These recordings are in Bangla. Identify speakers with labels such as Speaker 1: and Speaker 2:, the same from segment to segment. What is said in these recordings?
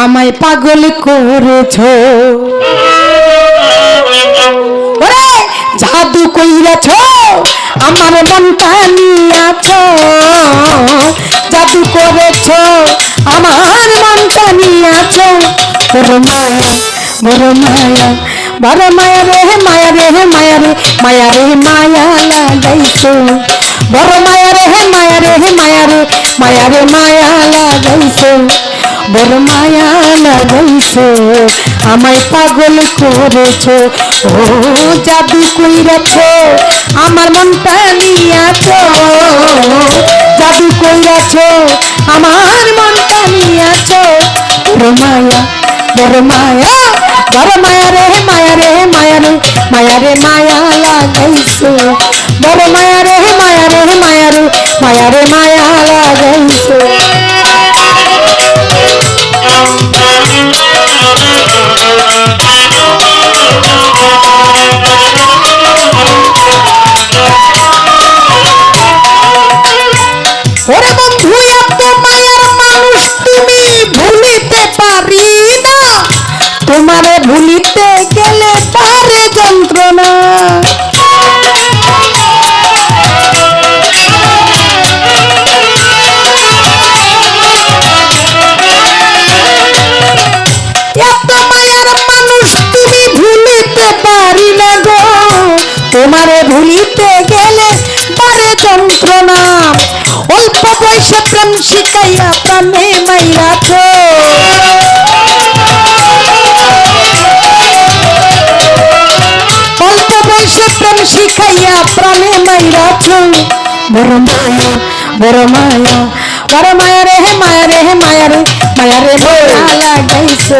Speaker 1: আমায় পাগল করেছো ওরে জাদু কইরাছো আমার মনটা নিয়াছো জাদু করেছো আমার মনটা নিয়াছো বড় মায়া বড় মায়া বড় মায়া রে মায়া রে মায়া রে মায়া রে মায়া লাগাইছো বড় মায়া রে মায়া রে মায়া রে মায়া রে মায়া লাগাইছো বড় মায়া লাগাইছো আমায় পাগল করেছো ও জাদু কইরাছো আমার মনটা নিয়াছো জাদু কইরাছো আমার মনটা নিয়াছো বড় মায়া বড় মায়া বড় মায়া রে মায়া রে মায়া রে মায়া রে মায়া লাগাইছো বড় মায়া রে মায়া রে মায়া রে মায়া রে মায়া লাগাইছো ওরে বন্ধু এত মায়ার মানুষ তুমি ভুলিতে পারি না তোমারে ভুলিতে গেলে পারে যন্ত্রণা এত মায়ার মানুষ তুমি ভুলিতে পারি না গো তোমারে ভুলিতে গেলে পারে যন্ত্রণা অল্প বয়সে প্রেম শিখাইয়া প্রাণে মাইরাছো অল্প বয়সে প্রেম শিখাইয়া প্রাণে মাইরাছো বড় মায়া বড় মায়া বড় মায়া রে মায়া রে মায়া রে মায়া রে মায়া লাগাইছো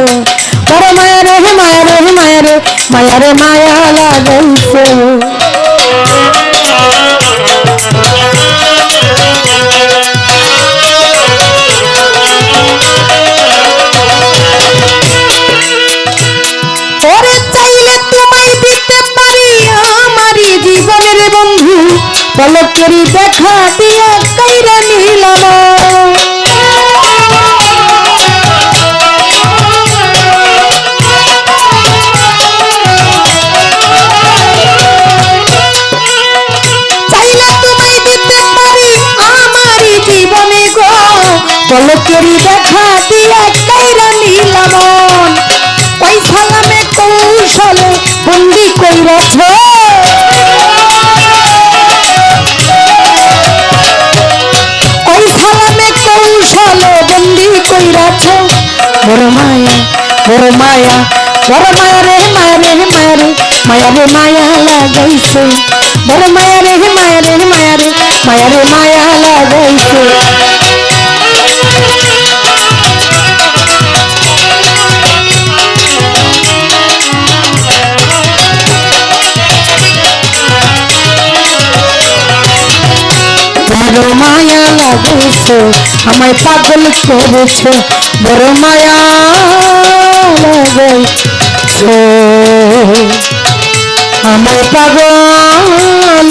Speaker 1: বড় মায়া রে মায়া রে মায়া রে মায়া রে মায়া লাগাইছো পলকেরি দেখা দিয়া কাইরা নিলাম চাইলে তোমায় দিতে পারি আমারই জীবনে গো পলকেরি দেখা দিয়া কাইরা নিলাম ওই সালামে কৌশলে বন্দি কইরাছো বড় মায়া বড় মায়া বড় মায়া রে মায়া রে মায়া রে মায়া রে মায়া লাগাইছো বড় মায়া রে মায়া রে মায়া রে মায়া রে মায়া লাগাইছো বড় মায়া লাগাইছো আমায় পাগল করেছো বড় মায়া লাগাইছো আমায় পাগল